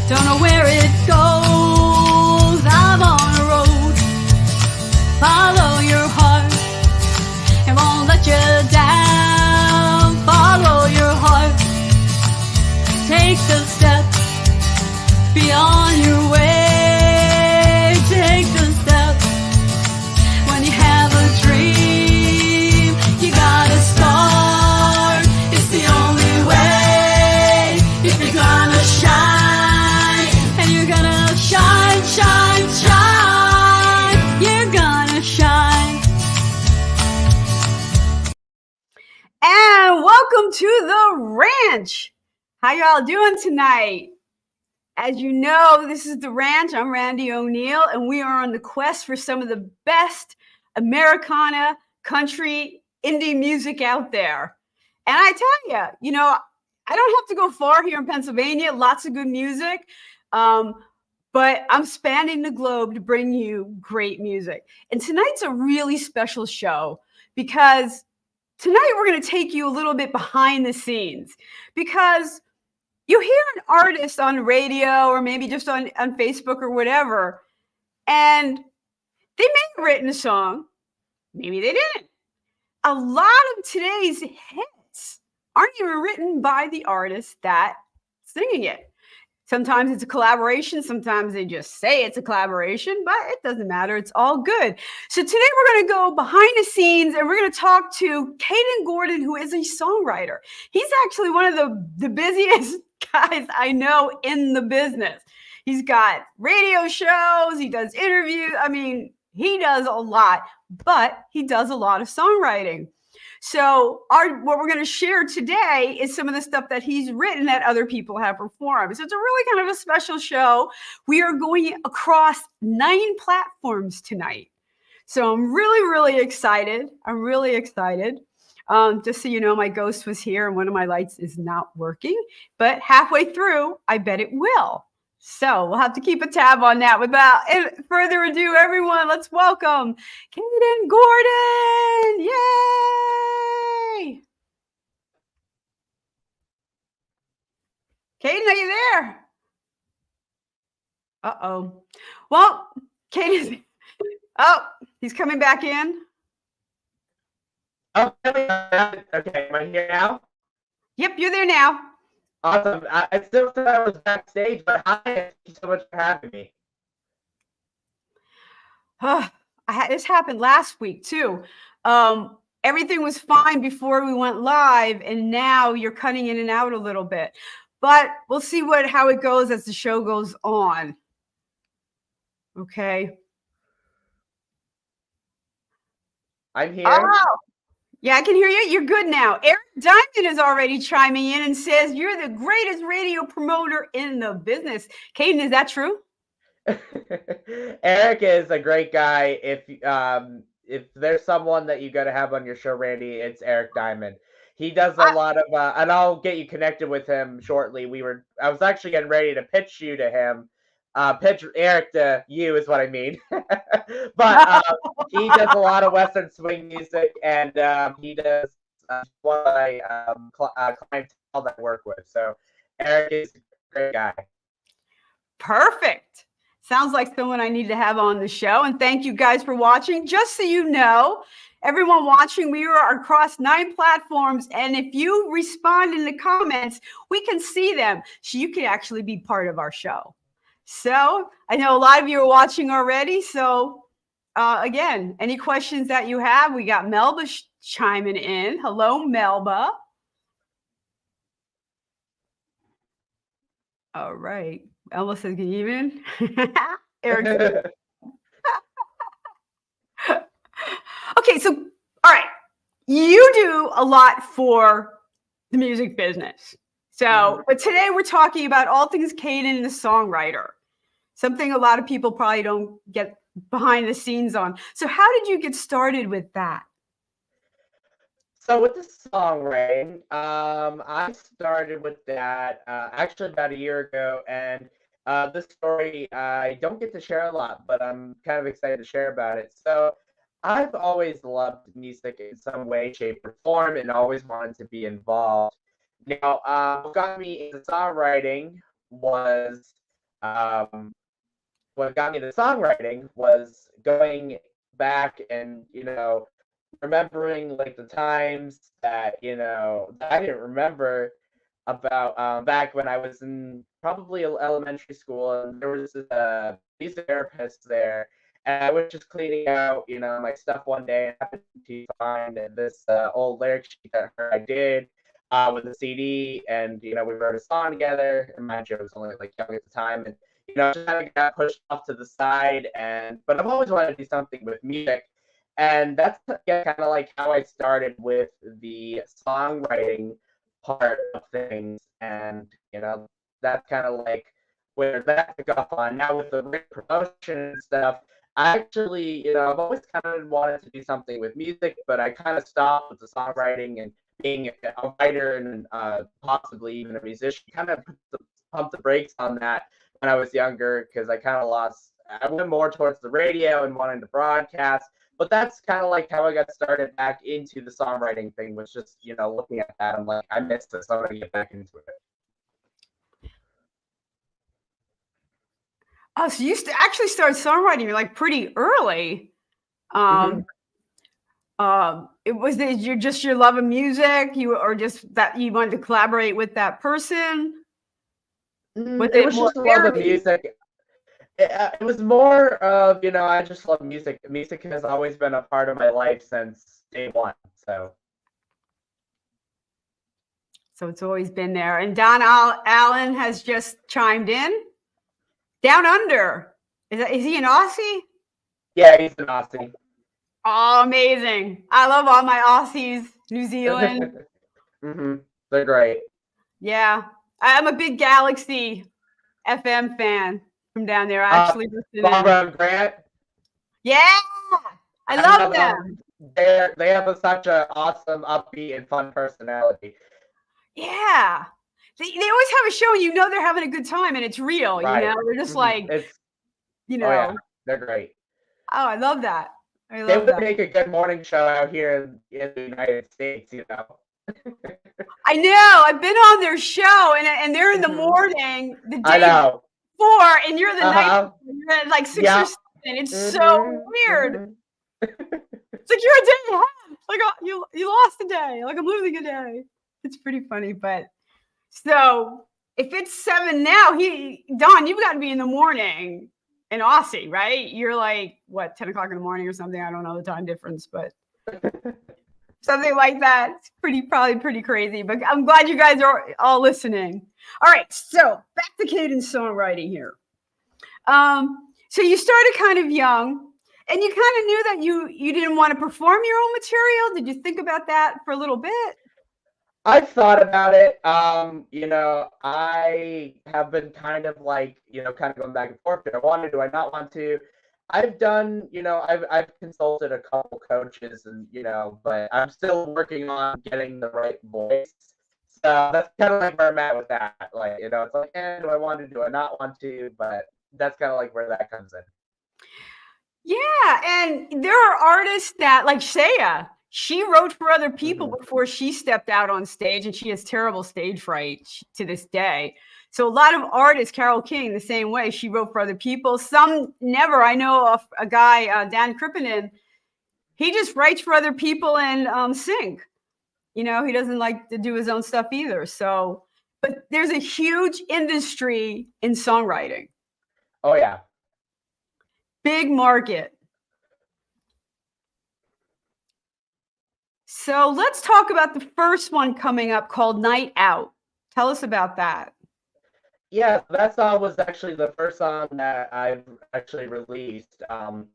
Don't know where it goes. I'm on a road. Follow your heart. It won't let you down. Follow your heart. Take the steps beyond your way. Take the steps. When you have a dream, you gotta start. It's the only way. If you're gonna shine, and you're gonna shine, shine, shine. You're gonna shine. And welcome to the ranch. How y'all doing tonight? As you know, this is the ranch. I'm Randie O'Neill, and we are on the quest for some of the best Americana, country, indie music out there. And I tell you, I don't have to go far here in Pennsylvania. Lots of good music. But I'm spanning the globe to bring you great music. And tonight's a really special show because tonight we're going to take you a little bit behind the scenes, because you hear an artist on radio or maybe just on Facebook or whatever, and they may have written a song, maybe they didn't. A lot of today's hits aren't even written by the artist that's singing it. Sometimes it's a collaboration. Sometimes they just say it's a collaboration, but it doesn't matter. It's all good. So today we're going to go behind the scenes and we're going to talk to Kayden Gordon, who is a songwriter. He's actually one of the busiest guys I know in the business. He's got radio shows. He does interviews. I mean, he does a lot, but he does a lot of songwriting. So what we're going to share today is some of the stuff that he's written that other people have performed. So it's a really kind of a special show. We are going across 9 platforms tonight. So I'm really, really excited. I'm really excited. Just so you know, my ghost was here and one of my lights is not working. But halfway through, I bet it will. So we'll have to keep a tab on that. Without further ado, everyone, let's welcome Kayden Gordon. Yay! Kayden, are you there? Uh-oh. Well, Kayden, he's coming back in. Oh, okay. Am I here now? Yep, you're there now. Awesome. I still thought I was backstage, but hi, thank you so much for having me. This happened last week too. Everything was fine before we went live, and now you're cutting in and out a little bit. But we'll see how it goes as the show goes on. Okay. I'm here. Oh, yeah, I can hear you. You're good now. Eric Diamond is already chiming in and says you're the greatest radio promoter in the business. Kayden, is that true? Eric is a great guy. If there's someone that you got to have on your show, Randie, it's Eric Diamond. He does a lot of, and I'll get you connected with him shortly. I was actually getting ready to pitch you to him. Pitch Eric to you is what I mean. But he does a lot of Western swing music, and he does one of my clientele that I work with. So Eric is a great guy. Perfect. Sounds like someone I need to have on the show. And thank you guys for watching. Just so you know, everyone watching, we are across 9 platforms. And if you respond in the comments, we can see them. So you can actually be part of our show. So I know a lot of you are watching already. So again, any questions that you have, we got Melba chiming in. Hello, Melba. All right. Elma says, "Can you even?" Eric. Okay, so all right, you do a lot for the music business. So, but today we're talking about all things Kayden, the songwriter. Something a lot of people probably don't get behind the scenes on. So, how did you get started with that? So with the songwriting, I started with that actually about a year ago, and this story I don't get to share a lot, but I'm kind of excited to share about it. So I've always loved music in some way, shape, or form, and always wanted to be involved. Now, what got me into songwriting was what got me to songwriting was going back and remembering like the times that that I didn't remember about back when I was in probably elementary school, and there was this music therapist there, and I was just cleaning out my stuff one day and happened to find this old lyric sheet that I did with a CD, and we wrote a song together. And mind you, I was only like young at the time, and just kind of got pushed off to the side. But I've always wanted to do something with music, and that's kind of like how I started with the songwriting part of things. And that's kind of like where that took off on. Now with the promotion and stuff, I actually, I've always kind of wanted to do something with music, but I kind of stopped with the songwriting and being a writer and possibly even a musician. Kind of pumped the brakes on that when I was younger, because I kind of lost. I went more towards the radio and wanted to broadcast. But that's kind of like how I got started back into the songwriting thing, was just, looking at that. I'm like, I missed this. I'm going to get back into it. Oh, so you actually started songwriting like pretty early. It was your love of music, or just that you wanted to collaborate with that person? It was just love of music. It was more of, I just love music. Music has always been a part of my life since day one. So it's always been there. And Don Allen has just chimed in. Down Under. Is he an Aussie? Yeah, he's an Aussie. Oh, amazing. I love all my Aussies. New Zealand. They're great. Yeah. I'm a big Galaxy FM fan from down there. I actually listened. Barbara Grant. Yeah. I love them. They have such an awesome, upbeat, and fun personality. Yeah. They always have a show and they're having a good time and it's real, right. They're just like, Oh, yeah. They're great. Oh, I love that. They would make a good morning show out here in the United States, I know. I've been on their show and they're in the morning, the day before, and you're the night before. You're at like 6 or 7. It's so weird. It's like you're a day ahead. Like you lost a day. Like I'm losing a day. It's pretty funny, but so if it's 7 now, Don, you've got to be in the morning in Aussie, right? You're like, what, 10 o'clock in the morning or something? I don't know the time difference, but something like that. It's probably pretty crazy, but I'm glad you guys are all listening. All right, so back to Kayden's songwriting here. So you started kind of young, and you kind of knew that you didn't want to perform your own material. Did you think about that for a little bit? I've thought about it. I have been kind of like, kind of going back and forth. Do I want to? Do I not want to? I've done, I've consulted a couple coaches, and but I'm still working on getting the right voice. So that's kind of like where I'm at with that. Like, it's like, do I want to? Do I not want to? But that's kind of like where that comes in. Yeah, and there are artists that, like Shea, she wrote for other people before she stepped out on stage, and she has terrible stage fright to this day. So a lot of artists, Carole King, the same way, she wrote for other people. Some never. I know of a guy, Dan Krippinen, he just writes for other people and sing. He doesn't like to do his own stuff either. So, but there's a huge industry in songwriting. Oh, yeah. Big market. So let's talk about the first one coming up called Night Out. Tell us about that. Yeah, that song was actually the first song that I've actually released. And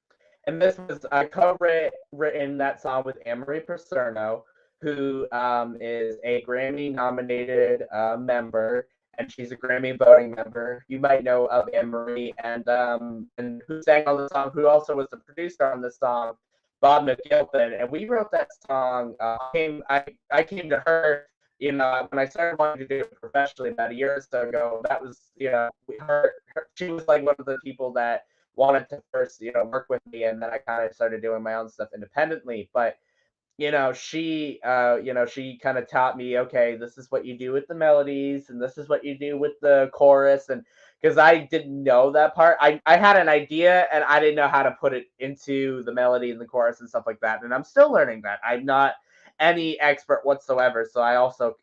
this was, I co-written that song with Amory Paserno, who is a Grammy-nominated member, and she's a Grammy voting member. You might know of Amory, and who sang on the song, who also was the producer on the song, Bob McGilpin. And we wrote that song. I came to her, when I started wanting to do it professionally about a year or so ago. That was, she was like one of the people that wanted to first, work with me, and then I kind of started doing my own stuff independently. But she she kind of taught me, okay, this is what you do with the melodies and this is what you do with the chorus. And because I didn't know that part, I had an idea and I didn't know how to put it into the melody and the chorus and stuff like that, and I'm still learning that. I'm not any expert whatsoever, so I also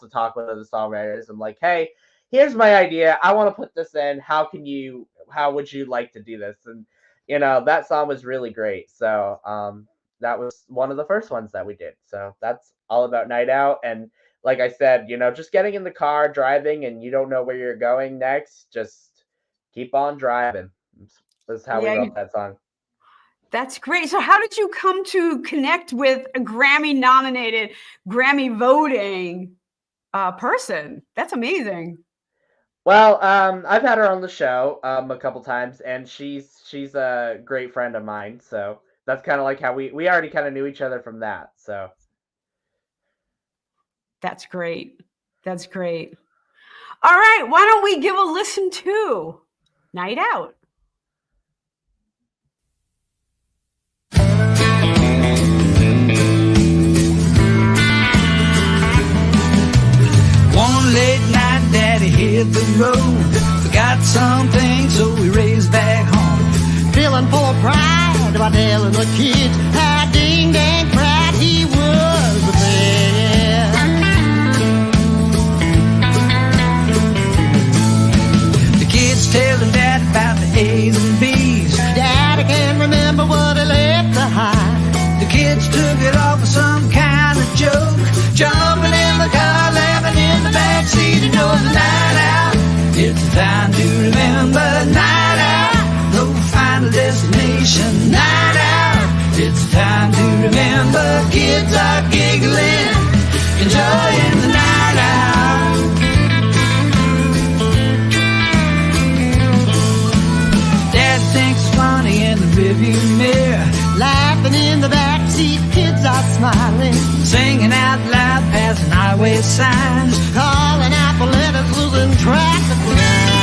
talk with other songwriters. I'm like, hey, here's my idea, I want to put this in, how would you like to do this? And that song was really great. So that was one of the first ones that we did. So that's all about Night Out. And like I said, just getting in the car, driving, and you don't know where you're going next, just keep on driving. That's how we wrote that song. That's great. So how did you come to connect with a Grammy-nominated, Grammy-voting person? That's amazing. Well, I've had her on the show a couple times, and she's a great friend of mine. So that's kind of like how we already kind of knew each other from that. So that's great. That's great. All right, why don't we give a listen to Night Out? One late night, Daddy hit the road, forgot something, so we raced back home. Feeling full of pride about telling the kids how ding dang proud he was of them. The kids telling Dad about the A's and B's. Daddy can't remember what he left behind. The kids took it off for some kind of joke, jumping in the car, laughing in the backseat. You know the night out, it's time to remember. Night out, no final destination. Night out, it's time to remember. Kids are giggling, enjoying the night out. Dad thinks it's funny in the rearview mirror, Laughing in the backseat, kids are smiling, singing out loud, passing highway signs, calling out for letters, losing track of time.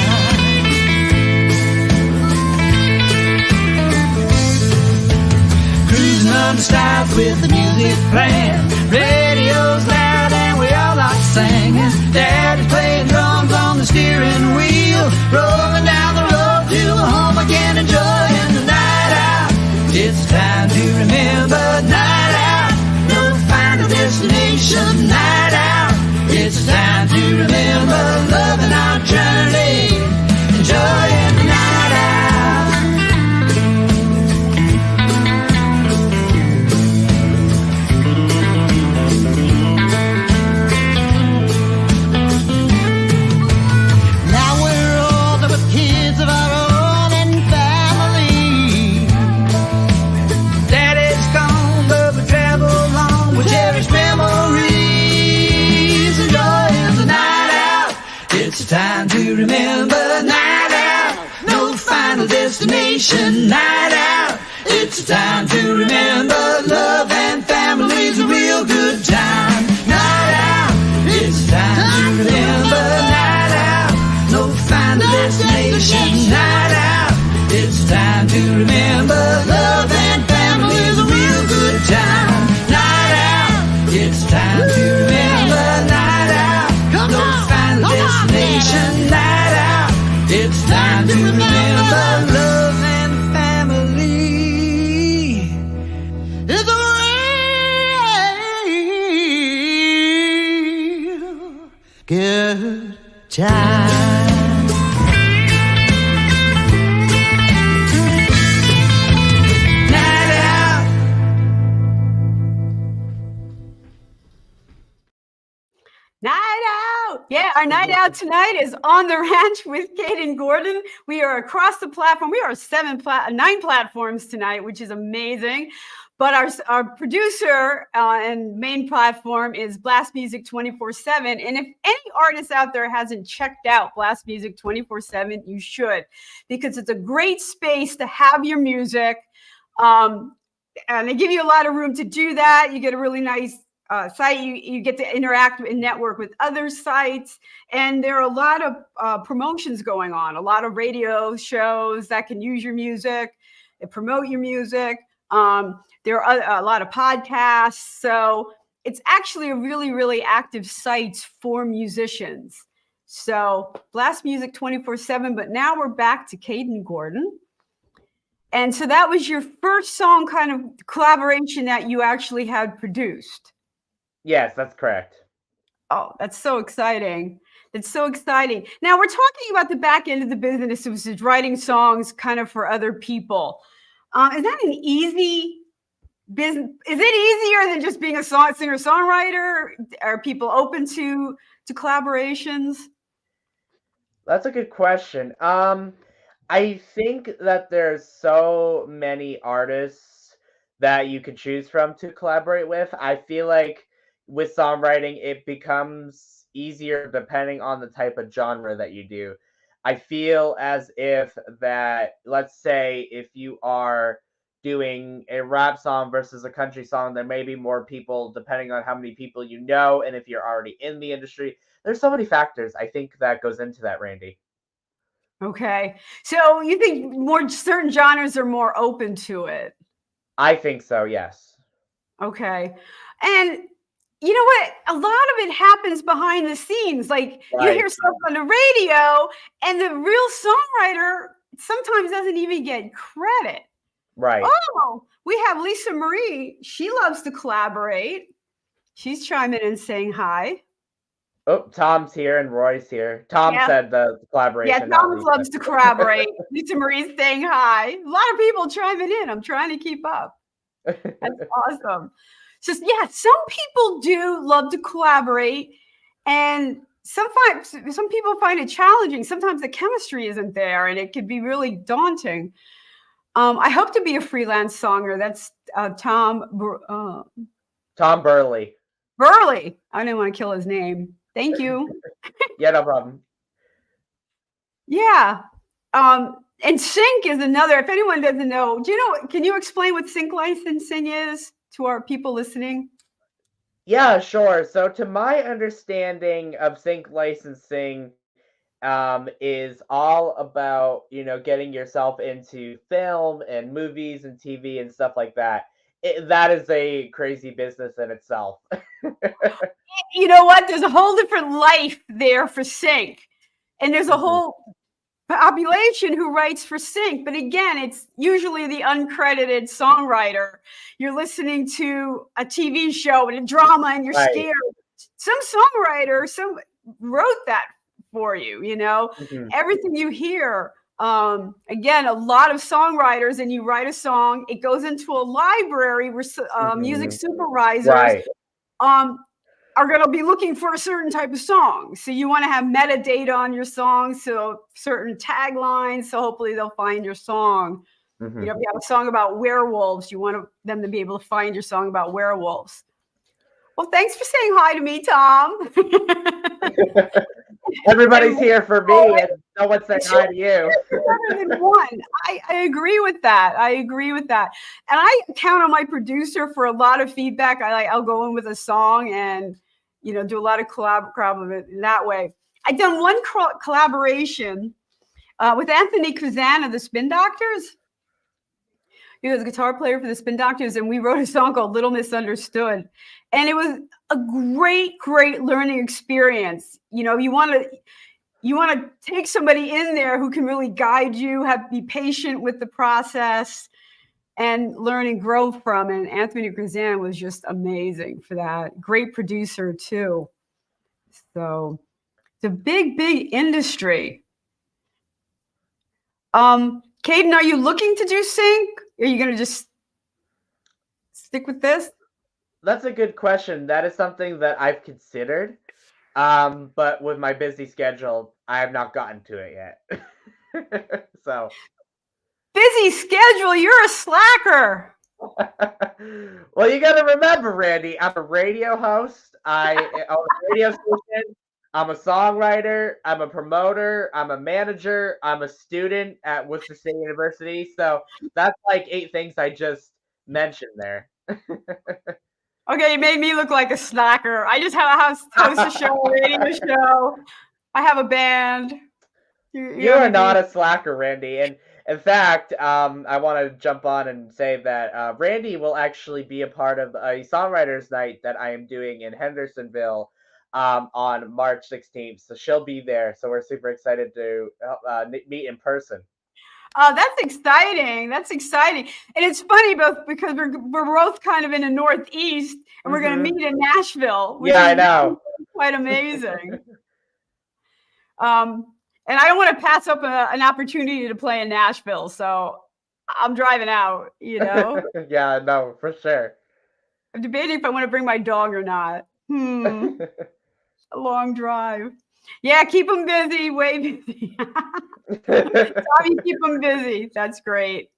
cruising under stars with the music playing. Radio's loud and we all are singing. Daddy's playing drums on the steering wheel, rolling down the road to home again, enjoying the night out. It's time to remember. Night out, no final destination. Night out, it's time to remember. Loving our journey, enjoying the night out. Now we're older with kids of our own and family. Daddy's gone, but we travel on with cherished memories, enjoying the night out. It's time to remember. Night out, no final destination. Night out, it's time to remember. Love and family's a real good time. Night out, it's time to remember. Night out, no final destination. Night out, it's time to remember. Love and family's a real good time. Night out, it's time to remember. Night out, no final destination. Night out, it's time to remember. Love and family. It's a real good time. Night out. Night Out. Yeah, our Night Out tonight is on the ranch with Kayden Gordon. We are across the platform. We are 9 platforms tonight, which is amazing. But our producer and main platform is Blast Music 24/7. And if any artist out there hasn't checked out Blast Music 24/7, you should, because it's a great space to have your music. And they give you a lot of room to do that. You get a really nice site. You get to interact and network with other sites. And there are a lot of promotions going on, a lot of radio shows that can use your music and promote your music. There are a lot of podcasts. So it's actually a really, really active site for musicians. So blast music 24/7. But now we're back to Kayden Gordon. And so that was your first song kind of collaboration that you actually had produced. Yes, that's correct. Oh, that's so exciting. That's so exciting. Now we're talking about the back end of the business, which is writing songs kind of for other people. Is that an easy business? Is it easier than just being a singer-songwriter? Are people open to collaborations? That's a good question. I think that there's so many artists that you could choose from to collaborate with. I feel like with songwriting, it becomes easier depending on the type of genre that you do. I feel as if that, let's say, if you are doing a rap song versus a country song, there may be more people depending on how many people you know, and if you're already in the industry. There's so many factors I think that goes into that, Randie. Okay. So you think more certain genres are more open to it? I think so, yes. Okay. And you know what? A lot of it happens behind the scenes. Like you hear Right. stuff on the radio, and the real songwriter sometimes doesn't even get credit. Right. Oh, we have Lisa Marie. She loves to collaborate. She's chiming in and saying hi. Oh, Tom's here and Roy's here. Tom Yeah. said the Yeah, collaboration, not Tom Lisa. loves to collaborate. Lisa Marie's saying hi. A lot of people chiming in. I'm trying to keep up. That's awesome. So yeah, some people do love to collaborate, and some people find it challenging. Sometimes the chemistry isn't there, and it can be really daunting. I hope to be a freelance songer. That's Tom Burley. Burley. I didn't want to kill his name. Thank you. Yeah, no problem. Yeah. And sync is another. If anyone doesn't know, can you explain what sync licensing is to our people listening? Yeah, sure. So to my understanding of sync licensing, is all about, getting yourself into film and movies and TV and stuff like that. That is a crazy business in itself. You know what? There's a whole different life there for sync. And there's a whole population who writes for sync. But again, it's usually the uncredited songwriter. You're listening to a TV show and a drama and you're Right. scared. Some songwriter wrote that for you, everything you hear. Again, a lot of songwriters, and you write a song, it goes into a library where music supervisors are going to be looking for a certain type of song. So you want to have metadata on your song, so certain taglines, so hopefully they'll find your song. If you have a song about werewolves, you want them to be able to find your song about werewolves. Well, thanks for saying hi to me, Tom. Everybody's here for me, and no one's saying hi to you. Better than one. I agree with that. And I count on my producer for a lot of feedback. I'll go in with a song and do a lot of collaboration in that way. I've done one collaboration with Anthony Kazan of the Spin Doctors. He was a guitar player for the Spin Doctors, and we wrote a song called Little Misunderstood. And it was a great, great learning experience. You want to take somebody in there who can really guide you, be patient with the process, and learn and grow from. And Anthony Kazan was just amazing for that. Great producer too. So it's a big, big industry. Kayden, are you looking to do sync? Are you going to just stick with this? That's a good question. That is something that I've considered. But with my busy schedule, I have not gotten to it yet. So busy schedule, you're a slacker. Well, you got to remember, Randie, I'm a radio host. I own a radio station. I'm a songwriter. I'm a promoter. I'm a manager. I'm a student at Worcester State University. So that's like 8 things I just mentioned there. Okay, you made me look like a slacker. I just host a show, a radio show. I have a band. You are not a slacker, Randie. In fact, I want to jump on and say that Randie will actually be a part of a songwriters night that I am doing in Hendersonville on March 16th. So she'll be there. So we're super excited to meet in person. Oh, that's exciting. That's exciting. And it's funny both because we're both kind of in the Northeast and we're going to meet in Nashville. Which Yeah, I is know. quite amazing. And I don't want to pass up an opportunity to play in Nashville. So I'm driving out, you know. Yeah, no, for sure. I'm debating if I want to bring my dog or not. A long drive. Yeah, keep them busy, way busy. Tommy, keep them busy. That's great.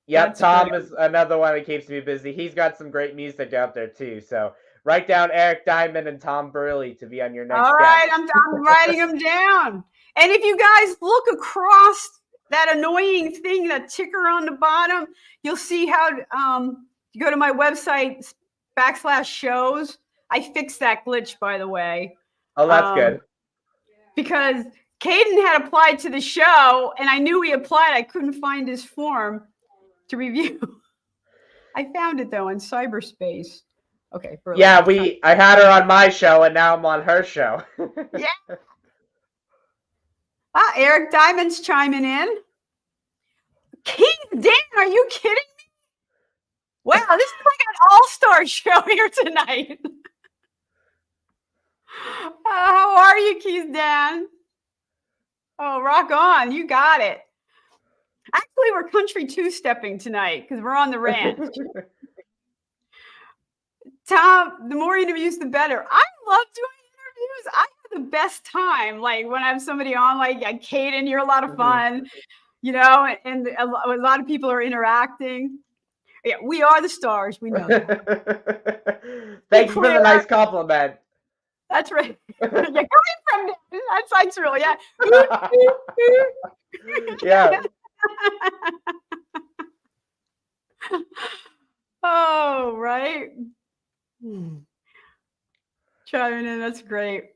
Yep, That's Tom great. is another one that keeps me busy. He's got some great music out there too. So write down Eric Diamond and Tom Burley to be on your next All right, guest. I'm writing them down. And if you guys look across that annoying thing, that ticker on the bottom, you'll see how you go to my website /shows. I fixed that glitch, by the way. Oh, that's good. Because Kayden had applied to the show, and I knew he applied. I couldn't find his form to review. I found it though in cyberspace. Okay. Burley. Yeah, I had her on my show, and now I'm on her show. Yeah. Eric Diamond's chiming in. Kayden, are you kidding me? Wow, this is like an all-star show here tonight. How are you, Keith Dan? Oh, rock on. You got it. Actually, we're country two-stepping tonight because we're on the ranch. Tom, the more interviews, the better. I love doing interviews. I have the best time. Like when I have somebody on, like Kayden, you're a lot of fun, you know, and a lot of people are interacting. Yeah, we are the stars. We know that. Thanks for the nice compliment. That's right. You're coming from there. That's real. Yeah. Yeah. Oh, right. Chiming in. That's great.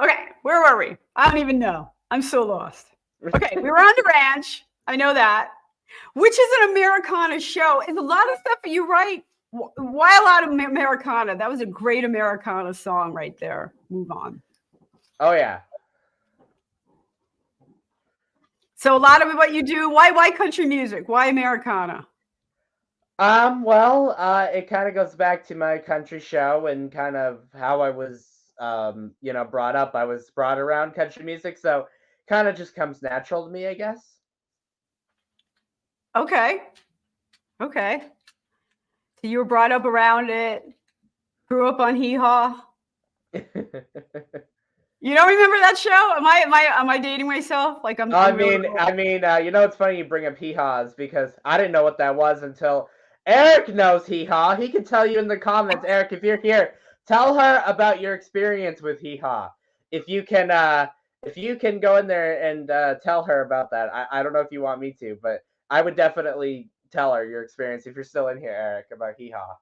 Okay, where were we? I don't even know. I'm so lost. Okay, we were on the ranch. I know that. Which is an Americana show. And a lot of stuff that you write. Why a lot of Americana? That was a great Americana song right there. Move on. Oh, yeah. So a lot of what you do, why country music? Why Americana? Well, it kind of goes back to my country show and kind of how I was, brought up. I was brought around country music, so kind of just comes natural to me, I guess. Okay. So you were brought up around it, grew up on Hee Haw. You don't remember that show? Am I dating myself? Like it's funny you bring up Hee Haws because I didn't know what that was until Eric knows Hee Haw. He can tell you in the comments, Eric, if you're here, tell her about your experience with Hee Haw. If you can go in there and tell her about that. I don't know if you want me to, but I would definitely tell her your experience if you're still in here, Eric, about Hee Haw.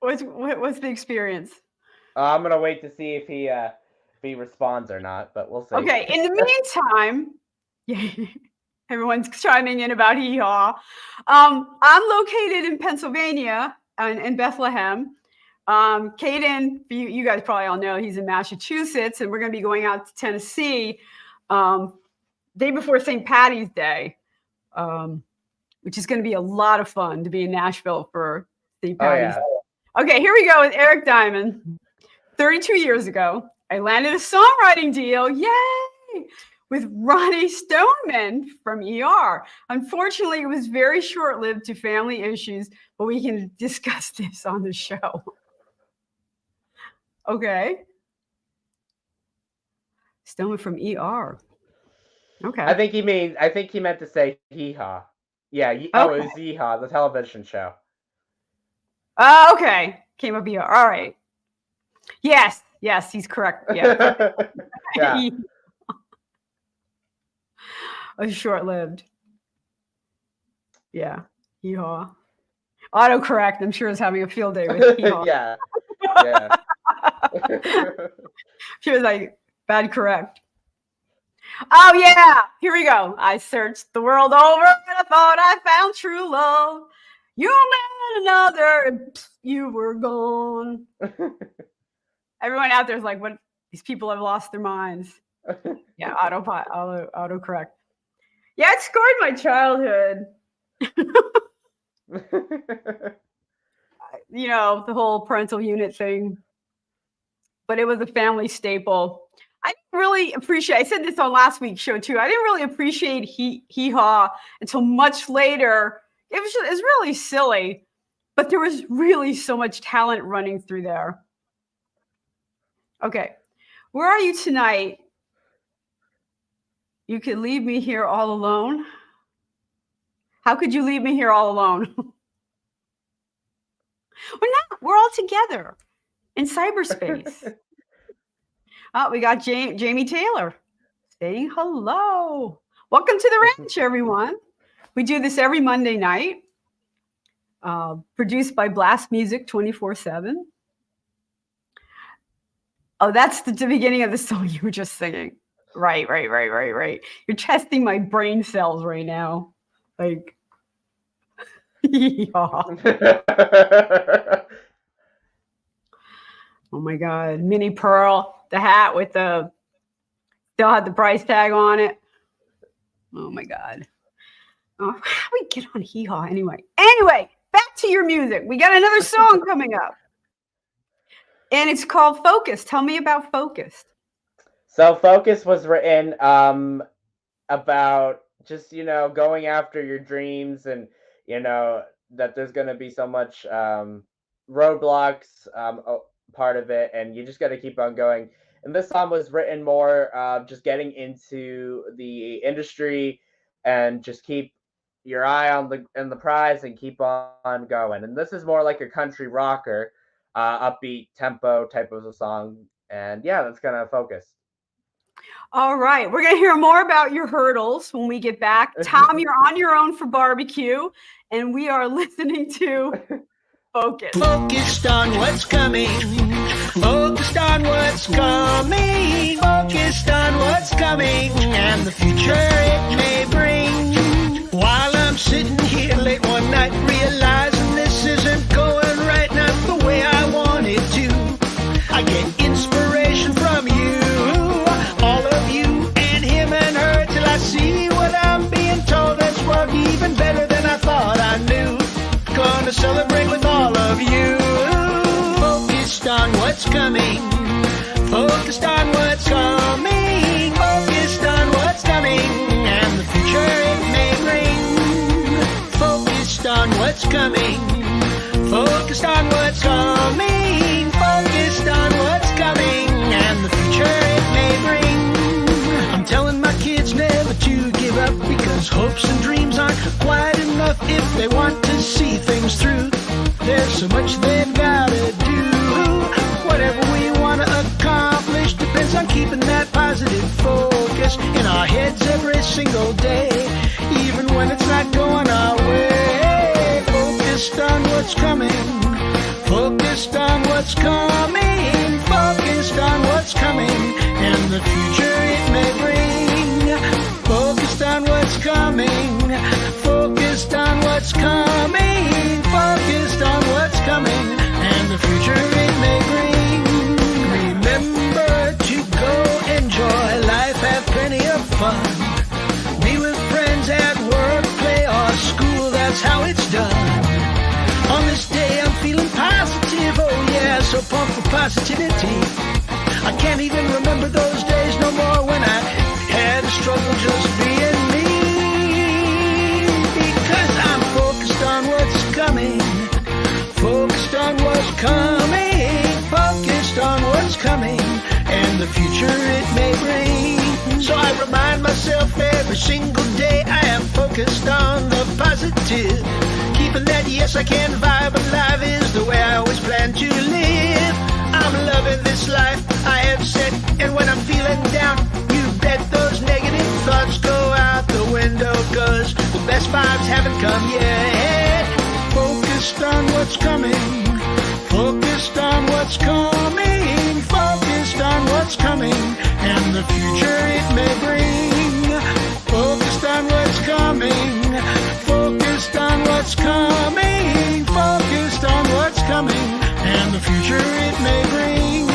What's the experience? I'm gonna wait to see if he responds or not, but we'll see. Okay. In the meantime, everyone's chiming in about Hee Haw. I'm located in Pennsylvania in Bethlehem. Kayden, you guys probably all know he's in Massachusetts, and we're going to be going out to Tennessee day before St. Patty's Day, which is going to be a lot of fun to be in Nashville for St. Patty's Day. Okay, here we go with Eric Diamond. 32 years ago, I landed a songwriting deal, yay, with Ronnie Stoneman from ER. Unfortunately, it was very short-lived to family issues, but we can discuss this on the show. Okay. Stoneman from ER. Okay. I think he meant to say Hee Haw. Yeah. Okay. Oh, it was Hee Haw, the television show. Okay. Came up ER. All right. Yes, he's correct. Yeah. Yeah. It was short-lived. Yeah. Hee Haw. Autocorrect, I'm sure, is having a field day with Hee Haw. Yeah. She was like, Bad correct. Oh, yeah. Here we go. I searched the world over and I thought I found true love. You met another and you were gone. Everyone out there is like, what? These people have lost their minds. Yeah, autocorrect. Yeah, it scarred my childhood. You know, the whole parental unit thing. But it was a family staple. I didn't really appreciate, I said this on last week's show too, I didn't really appreciate hee-haw until much later. It was really silly, but there was really so much talent running through there. Okay, where are you tonight? You could leave me here all alone. How could you leave me here all alone? We're not, we're all together in cyberspace. Oh, we got Jamie Taylor saying hello. Welcome to the ranch, everyone. We do this every Monday night, produced by Blast Music 24/7. Oh, that's the beginning of the song you were just singing. Right. You're testing my brain cells right now. Like, yeah. Oh my God. Minnie Pearl, the hat with the, still had the price tag on it. Oh my God. Oh, how do we get on hee-haw anyway? Anyway, back to your music. We got another song coming up. And it's called Focus. Tell me about Focused. So Focus was written about just, you know, going after your dreams and, you know, that there's going to be so much roadblocks part of it, and you just got to keep on going. And this song was written more just getting into the industry and just keep your eye on the prize and keep on going. And this is more like a country rocker, upbeat tempo type of a song. And yeah, that's kind of Focus. All right, we're going to hear more about your hurdles when we get back. Tom, you're on your own for barbecue, and we are listening to Focus. Focused on what's coming. Focused on what's coming. Focused on what's coming and the future it may bring. While I'm sitting here late one night realizing this isn't going right, not the way I want it to. I get inspiration from you, all of you, and him and her, till I see what I'm being told that's worked even better than I thought I knew. Gonna celebrate with all of you. Focused on what's coming. Focused on what's coming. Focused on what's coming and the future it may bring. Focused on what's coming. Focused on what's coming. Focused on what's coming and the future it may bring. I'm telling my kids never to give up, because hopes and dreams aren't quite enough if they want to see things through. There's so much they've gotta do. Whatever we want to accomplish depends on keeping that positive focus in our heads every single day, even when it's not going our way. Focused on what's coming. Focused on what's coming. Focused on what's coming and the future it may bring. Focused on what's coming. Focused on what's coming. Focused on what's coming and the future it may bring. Remember to go enjoy life, have plenty of fun. Be with friends at work, play or school, that's how it's done. On this day I'm feeling positive, oh yeah, so pumped for positivity. I can't even remember those days no more when I had to struggle just being me. Because I'm focused on what's coming. Focused on what's coming. Focused on what's coming and the future it may bring. So I remind myself every single day I am focused on the positive. Keeping that yes I can vibe alive is the way I always plan to live. I'm loving this life I have set, and when I'm feeling down, you bet those negative thoughts go out the window, cause the best vibes haven't come yet. Focused on what's coming. Focused on what's coming. Focused on what's coming and the future it may bring. Focused on what's coming, focused on what's coming, focused on what's coming, and the future it may bring.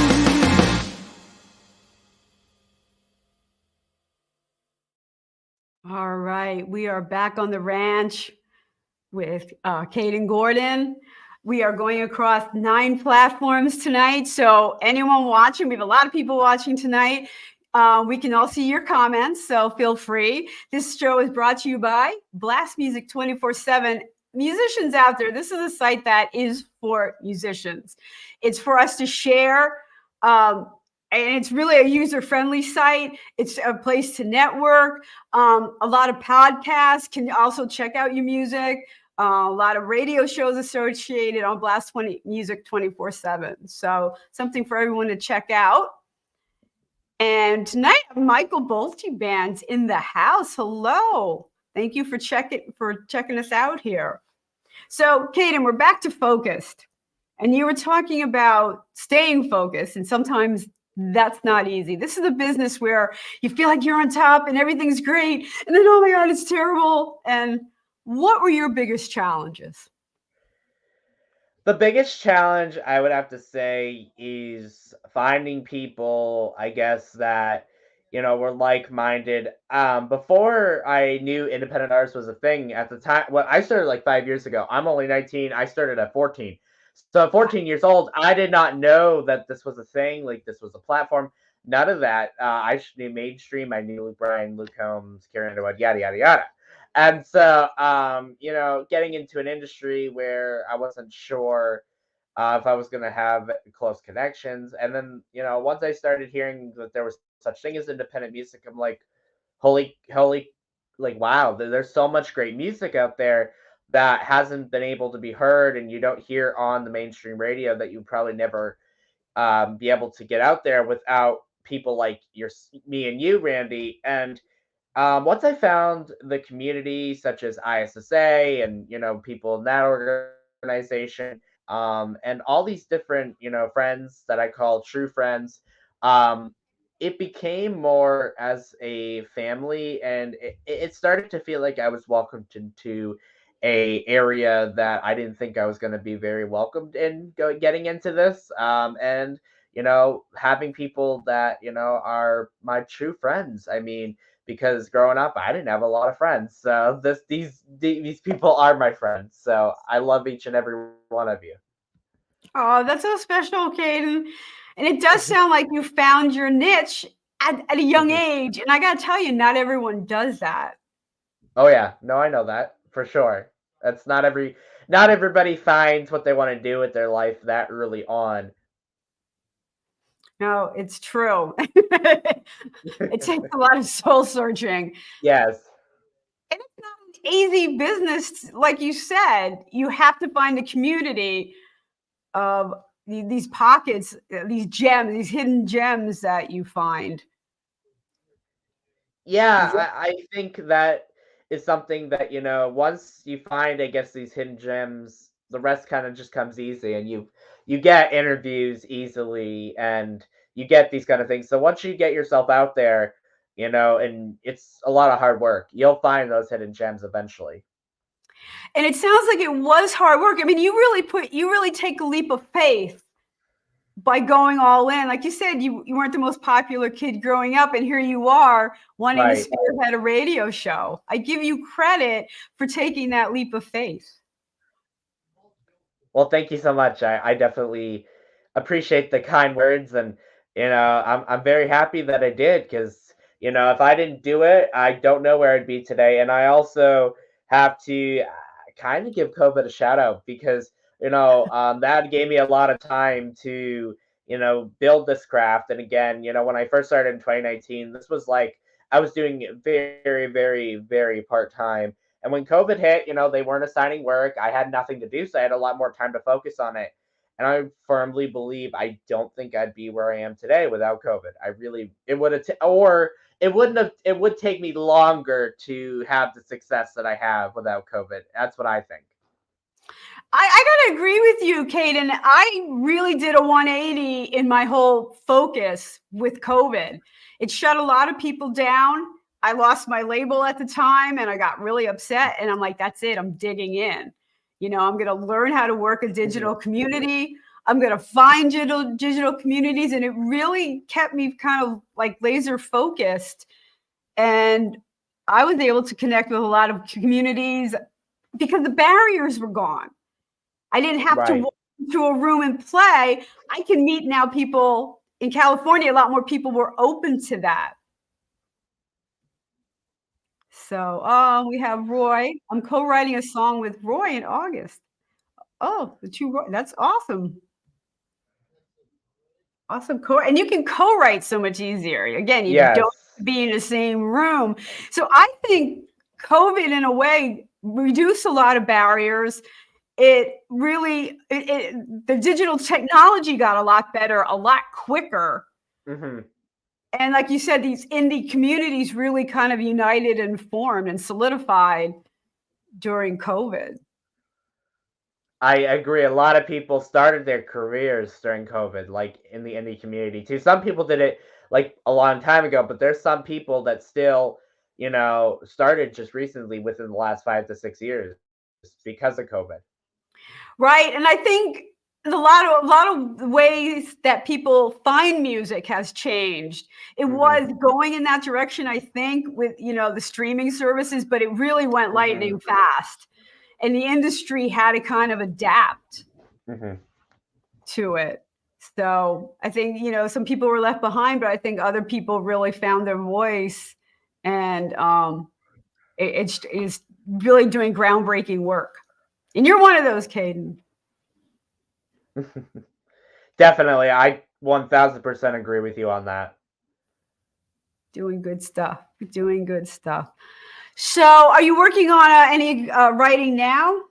All right, we are back on the ranch with Kayden Gordon. We are going across 9 platforms tonight. So anyone watching, we have a lot of people watching tonight. We can all see your comments, so feel free. This show is brought to you by Blast Music 24/7. Musicians out there, this is a site that is for musicians. It's for us to share. And it's really a user-friendly site. It's a place to network. A lot of podcasts can also check out your music. A lot of radio shows associated on Blast Music 24/7. So something for everyone to check out. And tonight, Michael Bolte Band's in the house. Hello. Thank you for checking us out here. So, Kayden, we're back to focused. And you were talking about staying focused, and sometimes that's not easy. This is a business where you feel like you're on top and everything's great, and then, oh my God, it's terrible. And what were your biggest challenges? The biggest challenge I would have to say is finding people, I guess, that, were like-minded. Before I knew independent artists was a thing at the time, well, I started like 5 years ago. I'm only 19. I started at 14. So at 14 years old, I did not know that this was a thing, like this was a platform. None of that. I knew mainstream. I knew Luke Bryan, Luke Combs, Carrie Underwood, yada, yada, yada. And so, getting into an industry where I wasn't sure if I was going to have close connections. And then, once I started hearing that there was such thing as independent music, I'm like, holy, like, wow, there's so much great music out there that hasn't been able to be heard, and you don't hear on the mainstream radio, that you probably never be able to get out there without people like me and you, Randie. And once I found the community such as ISSA and, people in that organization, and all these different, friends that I call true friends, it became more as a family, and it started to feel like I was welcomed into a area that I didn't think I was going to be very welcomed in getting into this. And, having people that, are my true friends. I mean, because growing up, I didn't have a lot of friends. So these people are my friends. So I love each and every one of you. Oh, that's so special, Kayden. And it does sound like you found your niche at a young age. And I got to tell you, not everyone does that. Oh yeah, no, I know that for sure. That's not everybody finds what they want to do with their life that early on. No, it's true. It takes a lot of soul searching. Yes. And it's not an easy business. Like you said, you have to find the community of these pockets, these gems, these hidden gems that you find. Yeah, I think that is something that, once you find, I guess, these hidden gems, the rest kind of just comes easy, and you get interviews easily, and you get these kind of things. So once you get yourself out there, and it's a lot of hard work, you'll find those hidden gems eventually. And it sounds like it was hard work. I mean, you really take a leap of faith by going all in. Like you said, you weren't the most popular kid growing up, and here you are wanting to spearhead a radio show. I give you credit for taking that leap of faith. Well, thank you so much. I definitely appreciate the kind words, and I'm very happy that I did, because if I didn't do it, I don't know where I'd be today. And I also have to kind of give COVID a shout out, because that gave me a lot of time to build this craft. And again, when I first started in 2019, this was like I was doing it very, very, very part-time. And when COVID hit, they weren't assigning work. I had nothing to do, so I had a lot more time to focus on it. And I firmly believe I don't think I'd be where I am today without COVID. It would take me longer to have the success that I have without COVID. That's what I think. I got to agree with you, Kayden. I really did a 180 in my whole focus with COVID. it shut a lot of people down. I lost my label at the time and I got really upset. And I'm like, that's it. I'm digging in. I'm going to learn how to work a digital community. I'm going to find digital communities. And it really kept me kind of like laser focused. And I was able to connect with a lot of communities because the barriers were gone. I didn't have to walk into a room and play. I can meet now people in California. A lot more people were open to that. So we have Roy. I'm co-writing a song with Roy in August. Oh, the two Roy. That's awesome. Awesome. And you can co-write so much easier. Again, you don't have to be in the same room. So I think COVID, in a way, reduced a lot of barriers. It really, the digital technology got a lot better, a lot quicker. And like you said, these indie communities really kind of united and formed and solidified during COVID. I agree. A lot of people started their careers during COVID, like in the indie community too. Some people did it like a long time ago, but there's some people that still, started just recently within the last 5 to 6 years because of COVID. Right. And I think a lot of ways that people find music has changed. It was going in that direction, I think, with, the streaming services, but it really went lightning fast. And the industry had to kind of adapt to it. So I think, some people were left behind, but I think other people really found their voice. And it's really doing groundbreaking work. And you're one of those, Kayden. Definitely. I 1000% agree with you on that. Doing good stuff. So are you working on any writing now?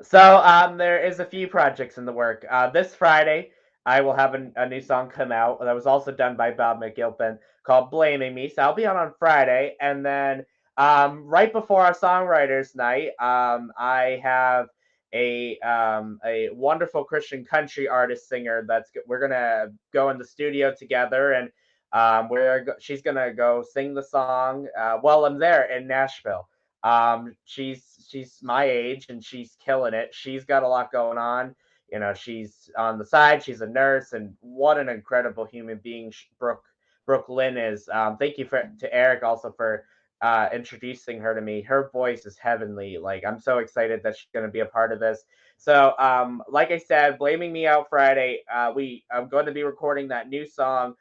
So there is a few projects in the work. This Friday, I will have a new song come out that was also done by Bob McGilpin called Blaming Me. So I'll be on Friday. And then right before our songwriters night, I have a wonderful Christian country artist singer we're gonna go in the studio together, and she's gonna go sing the song while I'm there in Nashville. She's my age and she's killing it. She's got a lot going on. She's on the side. She's a nurse, and what an incredible human being Brooke Lynn is. Thank you to Eric also for introducing her to me. Her voice is heavenly. Like, I'm so excited that she's going to be a part of this. So, like I said, Blaming Me out Friday. I'm going to be recording that new song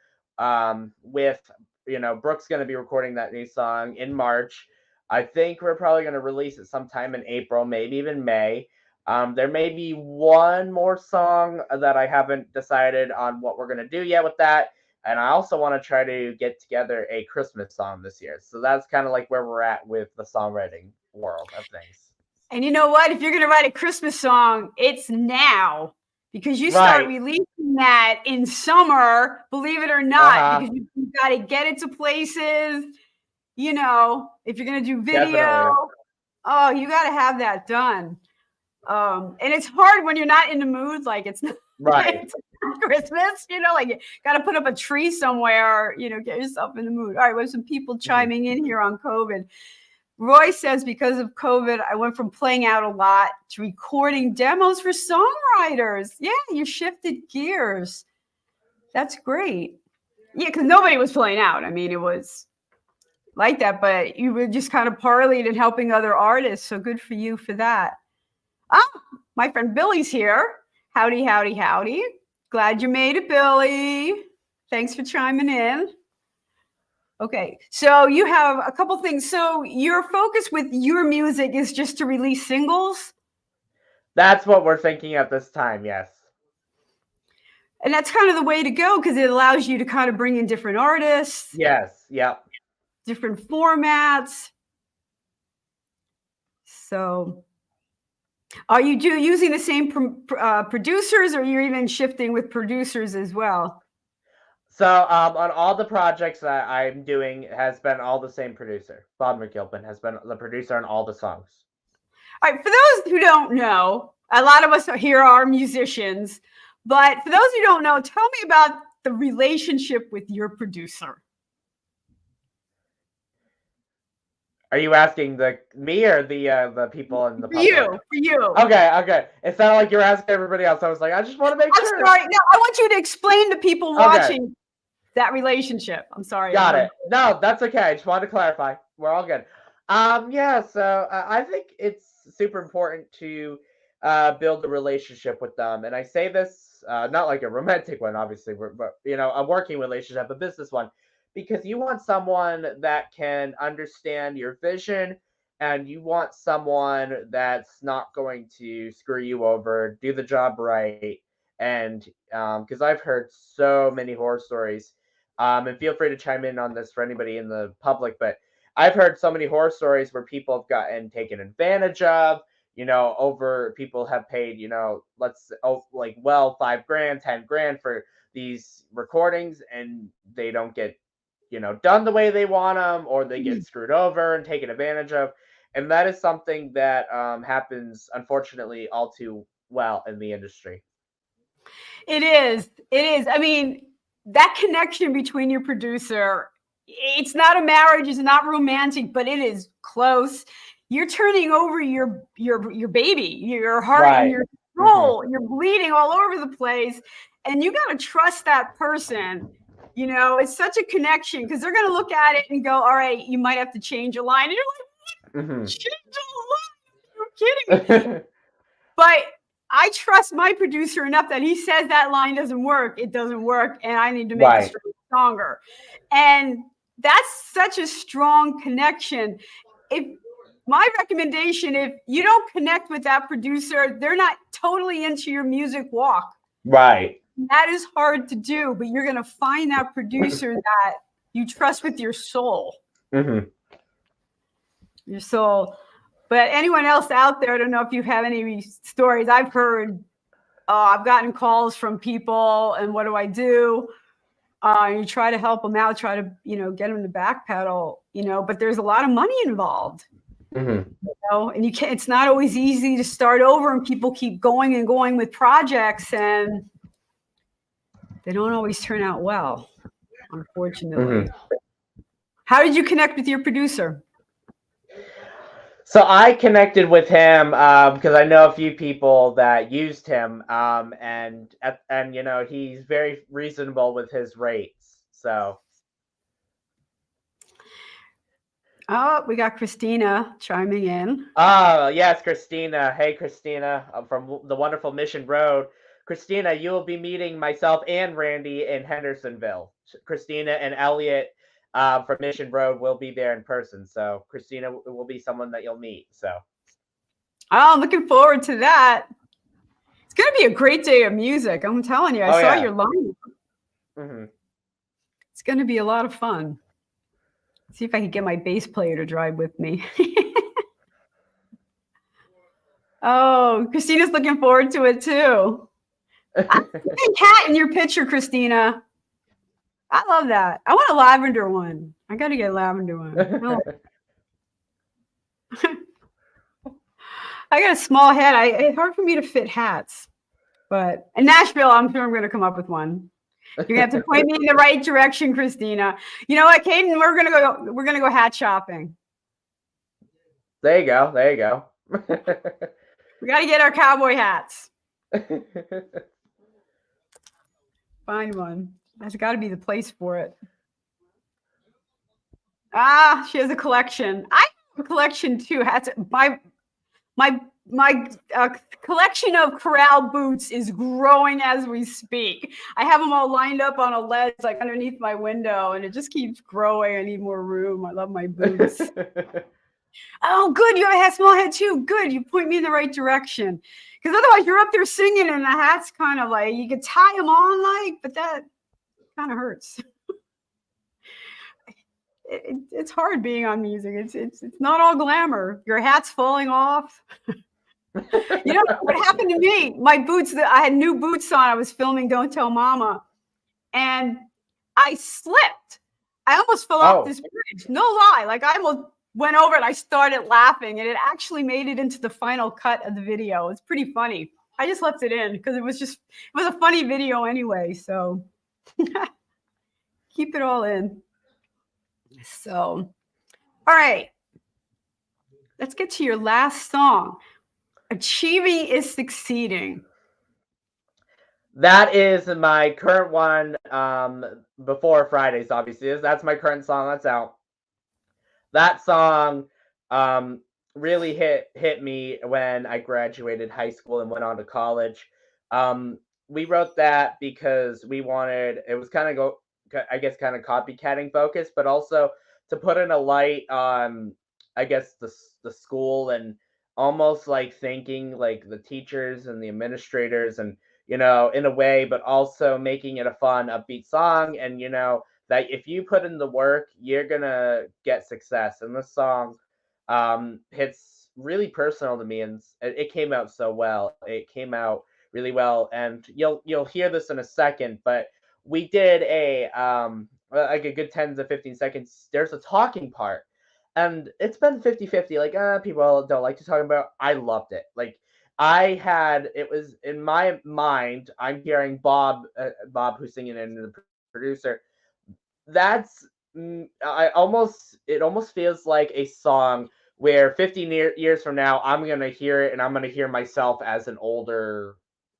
with, Brooke's going to be recording that new song in March. I think we're probably going to release it sometime in April, maybe even May. There may be one more song that I haven't decided on what we're going to do yet with that. And I also want to try to get together a Christmas song this year. So that's kind of like where we're at with the songwriting world of things. And you know what? If you're going to write a Christmas song, it's now. Because you start releasing that in summer, believe it or not. Because you've got to get it to places. If you're going to do video, you got to have that done. And it's hard when you're not in the mood. Like, it's not it's Christmas, like you got to put up a tree somewhere, get yourself in the mood. All right, we have some people chiming in here on COVID. Roy says, because of COVID, I went from playing out a lot to recording demos for songwriters. Yeah, you shifted gears. That's great. Yeah, because nobody was playing out. I mean, it was like that, but you were just kind of parlayed and helping other artists. So good for you for that. My friend Billy's here. Howdy, howdy, howdy. Glad you made it, Billy. Thanks for chiming in. Okay, so you have a couple things. So your focus with your music is just to release singles? That's what we're thinking at this time, yes. And that's kind of the way to go because it allows you to kind of bring in different artists. Yes, yep. Different formats. So are you using the same producers, or you're even shifting with producers as well? So on all the projects that I'm doing has been all the same producer. Bob McGilpin has been the producer on all the songs. All right, for those who don't know, a lot of us here are musicians, but for those who don't know, tell me about the relationship with your producer? Are you asking me or the people in the For public? you, for you. Okay. It sounded like you're asking everybody else. I was like, I just want to make sure. I'm sorry. No, I want you to explain to people watching that relationship. I'm sorry. Got it. No, that's okay. I just wanted to clarify. We're all good. Yeah. So I think it's super important to build a relationship with them, and I say this not like a romantic one, obviously, but a working relationship, a business one, because you want someone that can understand your vision, and you want someone that's not going to screw you over, do the job right, and because I've heard so many horror stories. And feel free to chime in on this for anybody in the public, but I've heard so many horror stories where people have gotten taken advantage of, over people have paid, like 5 grand, 10 grand for these recordings, and they don't get, done the way they want them, or they get screwed over and taken advantage of. And that is something that happens, unfortunately, all too well in the industry. It is. It is. I mean, that connection between your producer, it's not a marriage, it's not romantic, but it is close. You're turning over your baby, your heart and your soul. You're bleeding all over the place, and you got to trust that person. It's such a connection, because they're going to look at it and go, all right, you might have to change a line. And you're like, change a line? You're kidding me. But I trust my producer enough that he says that line doesn't work, it doesn't work, and I need to make it stronger. And that's such a strong connection. My recommendation, if you don't connect with that producer, they're not totally into your music walk. Right. That is hard to do, but you're going to find that producer that you trust with your soul. Mm-hmm. Your soul. But anyone else out there, I don't know if you have any stories. I've heard, I've gotten calls from people, and what do I do? You try to help them out, try to, get them to backpedal, but there's a lot of money involved. Mm-hmm. And it's not always easy to start over, and people keep going and going with projects, and they don't always turn out well, unfortunately. Mm-hmm. How did you connect with your producer? So I connected with him because I know a few people that used him, and he's very reasonable with his rates. So. Oh, we got Christina chiming in. Oh, yes, Christina. Hey, Christina, from the wonderful Mission Road. Christina, you will be meeting myself and Randie in Hendersonville. Christina and Elliot from Mission Road will be there in person. So Christina will be someone that you'll meet. So. Oh, I'm looking forward to that. It's going to be a great day of music. I'm telling you, I saw your lineup. Mm-hmm. It's going to be a lot of fun. See if I can get my bass player to drive with me. Oh, Christina's looking forward to it too. I see a cat in your picture, Christina. I love that. I want a lavender one. I got to get a lavender one. I got a small head. It's hard for me to fit hats. But in Nashville, I'm sure I'm going to come up with one. You're gonna have to point me in the right direction, Christina. You know what, Kayden? We're gonna go hat shopping. There you go. There you go. We gotta get our cowboy hats. Find one. That's got to be the place for it. Ah, she has a collection. I have a collection too. Hats. My collection of corral boots is growing as we speak. I have them all lined up on a ledge, like underneath my window, and it just keeps growing. I need more room. I love my boots. Oh, good. You have a small head too. Good. You point me in the right direction. Because otherwise you're up there singing and the hat's kind of like, you could tie them on but that kind of hurts. It's hard being on music. It's not all glamour. Your hat's falling off. You know what happened to me? My boots, I had new boots on. I was filming Don't Tell Mama, and I slipped. I almost fell off this bridge. No lie. Like I almost went over and I started laughing, and it actually made it into the final cut of the video. It's pretty funny. I just left it in because it was a funny video anyway. So Keep it all in. So, all right. Let's get to your last song. Achieving is Succeeding. That is my current one, before Fridays, obviously. That's my current song that's out. That song really hit me when I graduated high school and went on to college. We wrote that because we wanted, it was kind of kind of copycatting focus, but also to put in a light on, I guess, the school, and almost like thanking like the teachers and the administrators, and in a way, but also making it a fun, upbeat song, and that if you put in the work, you're gonna get success. And this song hits really personal to me, and it came out so well. It came out really well, and you'll hear this in a second, but we did a like a good 10 to 15 seconds. There's a talking part, and it's been 50-50. Like, people don't like to talk about. I loved it. Like, it was in my mind. I'm hearing Bob who's singing, and the producer. That's it almost feels like a song where 15 years from now, I'm gonna hear it, and I'm gonna hear myself as an older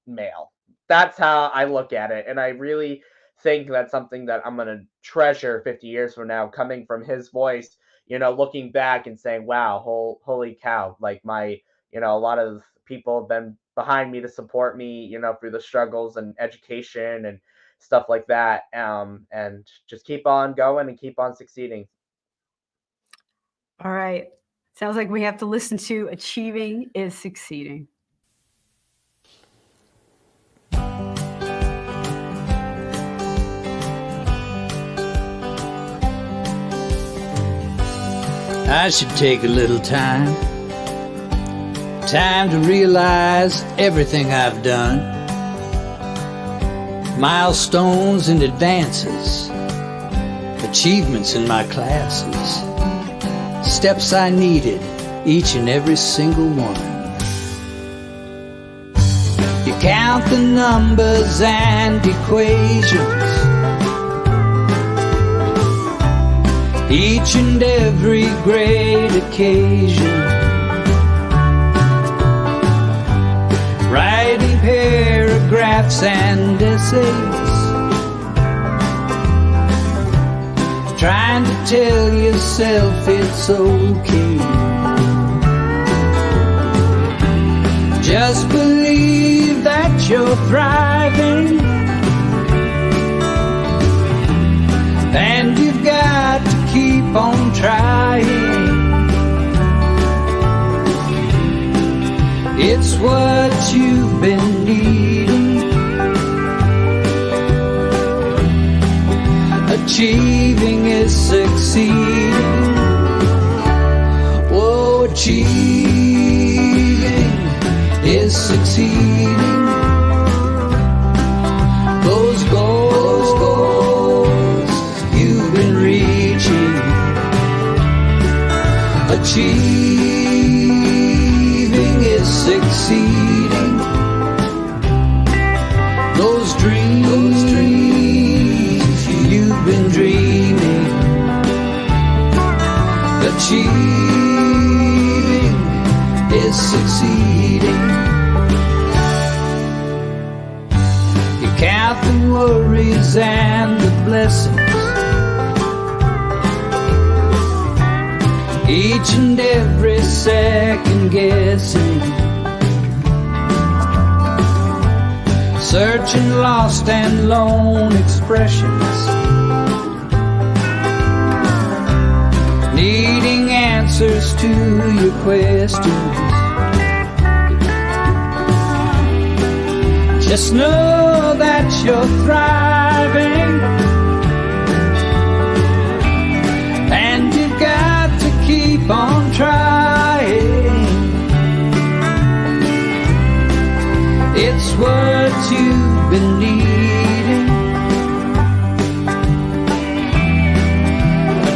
male. That's how I look at it, and I really think that's something that I'm gonna treasure 50 years from now, coming from his voice. Looking back and saying, "Wow, holy cow!" Like, a lot of people have been behind me to support me, through the struggles and education and stuff like that. And just keep on going and keep on succeeding. All right. Sounds like we have to listen to Achieving is Succeeding. I should take a little time to realize everything I've done. Milestones and advances, achievements in my classes, steps I needed, each and every single one. You count the numbers and equations, each and every great occasion, writing paragraphs and essays, trying to tell yourself it's okay. Just believe that you're thriving, and you've got to keep on trying. It's what you've been needing. Achieving is succeeding. Oh, achieving is succeeding. Those goals you've been reaching. Achieving is succeeding. Those dreams you've been dreaming. Achieving is succeeding. You count the worries and the blessings, each and every second guessing, searching lost and lone expressions, needing answers to your questions. Just know that you're thriving, and you've got to keep on trying. It's what you've been needing.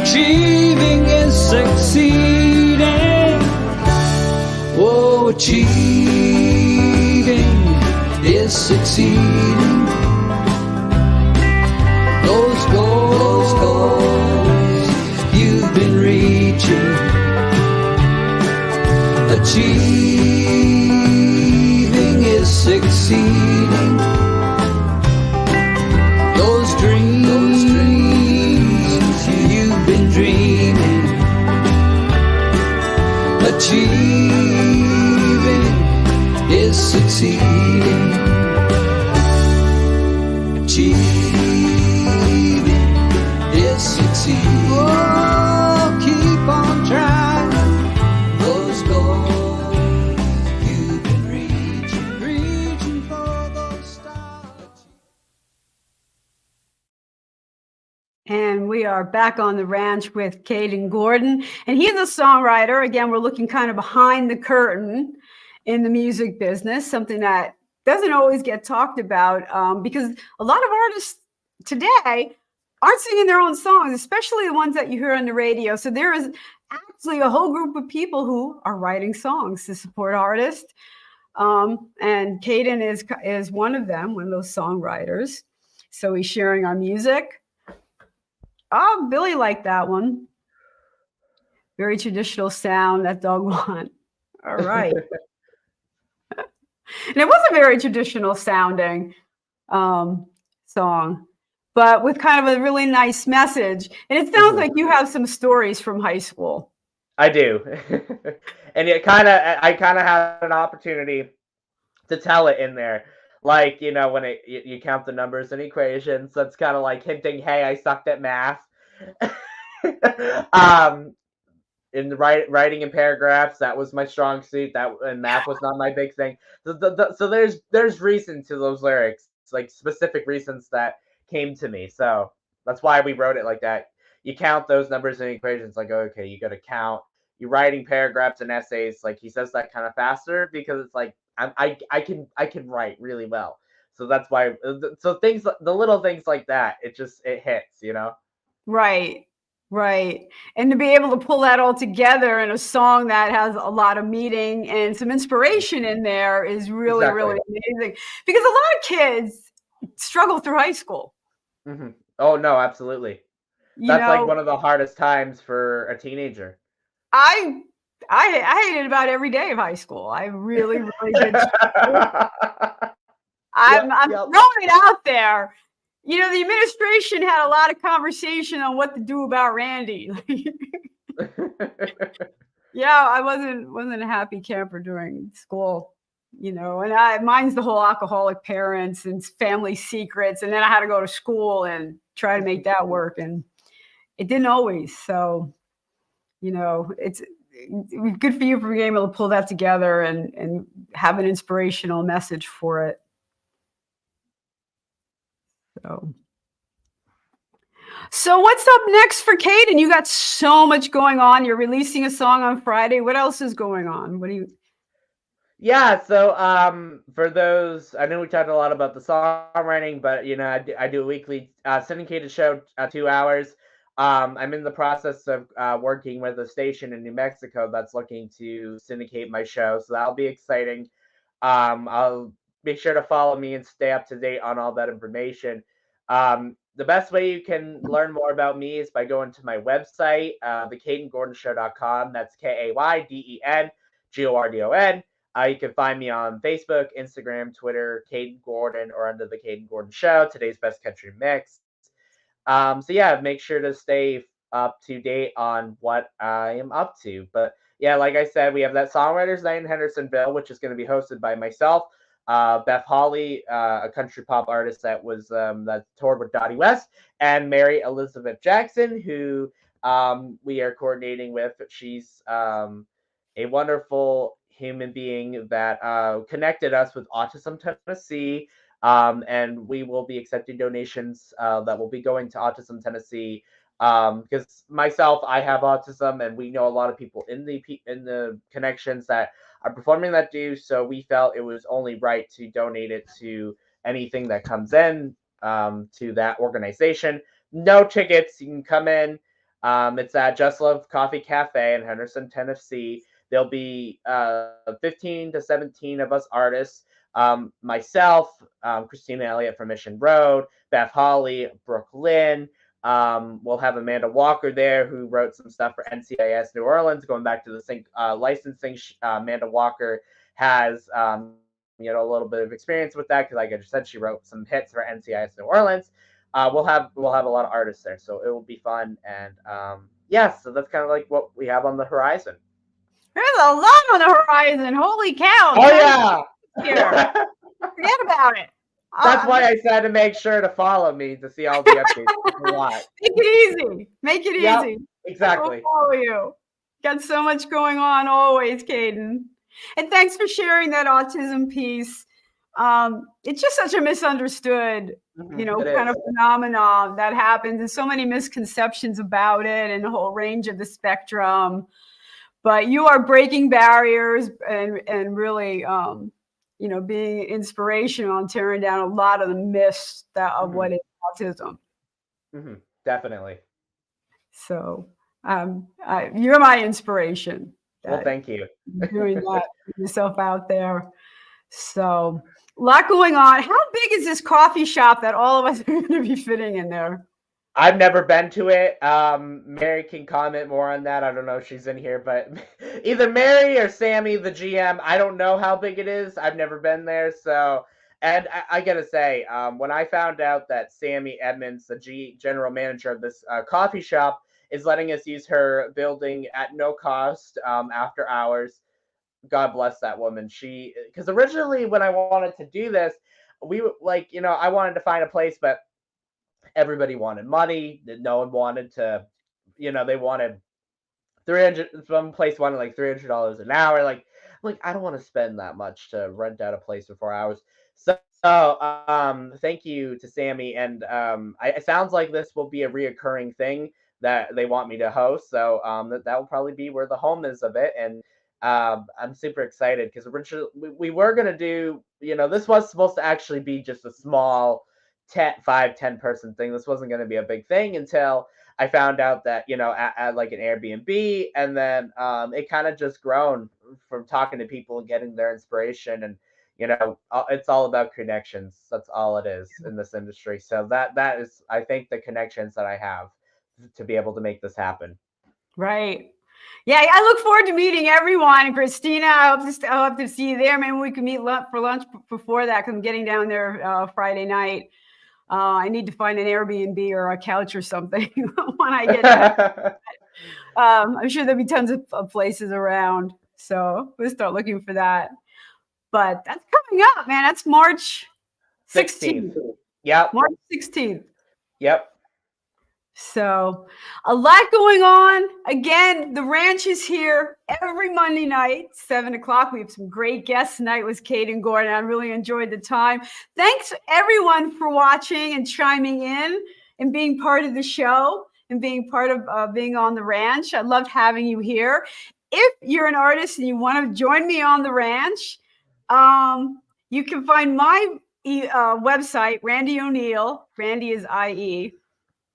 Achieving is succeeding. Oh, achieving is succeeding. Achieving is succeeding. Those dreams you've been dreaming. Achieving is succeeding. Achieving is succeeding. Oh, keep on trying. Those goals you've been reaching for those stars. And we are back on the ranch with Kayden Gordon, and he's a songwriter. Again, we're looking kind of behind the curtain in the music business, something that doesn't always get talked about because a lot of artists today aren't singing their own songs, especially the ones that you hear on the radio. So there is actually a whole group of people who are writing songs to support artists. And Kayden is one of them, one of those songwriters. So he's sharing our music. Oh, Billy liked that one. Very traditional sound, that dog want. All right. And it was a very traditional sounding song, but with kind of a really nice message. And it sounds like you have some stories from high school. I do. And I kind of had an opportunity to tell it in there. Like, you know, when you count the numbers and equations, that's kind of like hinting, hey, I sucked at math. In the writing in paragraphs, that was my strong suit. And math was not my big thing. So there's reason to those lyrics, like specific reasons that came to me. So that's why we wrote it like that. You count those numbers and equations, like, okay, you got to count. You're writing paragraphs and essays, like he says that kind of faster because it's like I can write really well. So that's why. So the little things like that, it hits, you know. Right. And to be able to pull that all together in a song that has a lot of meaning and some inspiration in there is really, really amazing. Because a lot of kids struggle through high school. Mm-hmm. Oh, no, absolutely. That's like one of the hardest times for a teenager. I hated about every day of high school. I really, really did. I'm throwing it out there. You know, the administration had a lot of conversation on what to do about Randie. Yeah, I wasn't a happy camper during school, you know, and mine's the whole alcoholic parents and family secrets. And then I had to go to school and try to make that work. And it didn't always. So, you know, it's good for you for being able to pull that together and have an inspirational message for it. So what's up next for Kayden? You got so much going on. You're releasing a song on Friday. What else is going on? What do you? Yeah, so for those, I know we talked a lot about the songwriting, but you know, I do a weekly syndicated show, 2 hours. I'm in the process of working with a station in New Mexico that's looking to syndicate my show, so that'll be exciting. I'll make sure to follow me and stay up to date on all that information. The best way you can learn more about me is by going to my website, theKaydengordonshow.com. That's KaydenGordon. You can find me on Facebook, Instagram, Twitter, Kayden Gordon, or under the Kayden Gordon Show, today's best country mix. So yeah, make sure to stay up to date on what I am up to. But yeah, like I said, we have that Songwriters Night in Hendersonville, which is going to be hosted by myself, Beth Hawley, a country pop artist that toured with Dottie West, and Mary Elizabeth Jackson, who we are coordinating with. She's a wonderful human being that connected us with Autism Tennessee. And we will be accepting donations that will be going to Autism Tennessee. Because myself, I have autism, and we know a lot of people in the connections that are performing that do. So we felt it was only right to donate it to anything that comes in to that organization. No tickets, you can come in. It's at Just Love Coffee Cafe in Henderson, Tennessee. There'll be 15 to 17 of us artists. Myself, Christina Elliott from Mission Road, Beth Hawley, Brooke Lynn, We'll have Amanda Walker there, who wrote some stuff for NCIS New Orleans, going back to the sync licensing. Amanda Walker has a little bit of experience with that because, like I just said, she wrote some hits for NCIS New Orleans. We'll have a lot of artists there, so it will be fun. And so that's kind of like what we have on the horizon. There's a lot on the horizon. Holy cow! Oh yeah. Here. Forget about it. That's why I said to make sure to follow me to see all the updates. It's a lot. Make it easy. Make it easy. Exactly. I'll follow you. Got so much going on always, Kayden. And thanks for sharing that autism piece. It's just such a misunderstood, kind of phenomenon that happens, and so many misconceptions about it and the whole range of the spectrum. But you are breaking barriers and really being inspirational and tearing down a lot of the myths of what is autism. Definitely. So you're my inspiration. Well, thank you. Doing that, yourself out there. So a lot going on. How big is this coffee shop that all of us are going to be fitting in there? I've never been to it. Mary can comment more on that. I don't know if she's in here, but either Mary or Sammy, the GM, I don't know how big it is. I've never been there. So, and I gotta say, when I found out that Sammy Edmonds, the general manager of this coffee shop, is letting us use her building at no cost after hours, God bless that woman. Because originally when I wanted to do this, we I wanted to find a place, but everybody wanted money. No one wanted to, they wanted 300. Some place wanted like $300 an hour. Like I don't want to spend that much to rent out a place for 4 hours. So thank you to Sammy. And it sounds like this will be a reoccurring thing that they want me to host. So that will probably be where the home is of it. And I'm super excited because originally we were going to do, this was supposed to actually be just a small 10 person thing. This wasn't going to be a big thing until I found out that, at like an Airbnb, and then it kind of just grown from talking to people and getting their inspiration. And, it's all about connections. That's all it is in this industry. So that is, I think, the connections that I have to be able to make this happen. Right. Yeah, I look forward to meeting everyone. Christina, I hope to see you there. Maybe we can meet for lunch before that, because I'm getting down there Friday night. I need to find an Airbnb or a couch or something when I get there. I'm sure there'll be tons of places around. So we'll start looking for that. But that's coming up, man. That's March 16th. Yep. March 16th. Yep. So a lot going on. Again, the ranch is here every Monday night, 7 o'clock. We have some great guests tonight with Kayden Gordon. I really enjoyed the time. Thanks everyone for watching and chiming in and being part of the show and being part of being on the ranch. I loved having you here. If you're an artist and you want to join me on the ranch, you can find my website, Randie O'Neill. Randie is IE.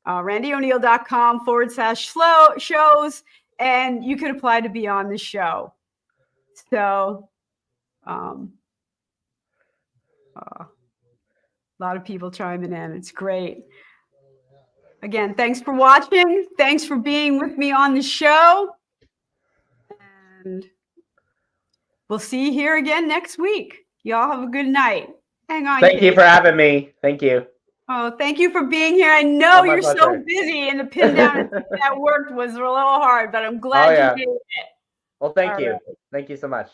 RandieO'Neill.com/shows, and you can apply to be on the show. So, a lot of people chiming in. It's great. Again, thanks for watching. Thanks for being with me on the show. And we'll see you here again next week. Y'all have a good night. Hang on. Thank you for having me. Thank you. Oh, thank you for being here. I know you're so busy, and the pin down that worked was a little hard, but I'm glad you did it. Well, thank you. Thank you so much.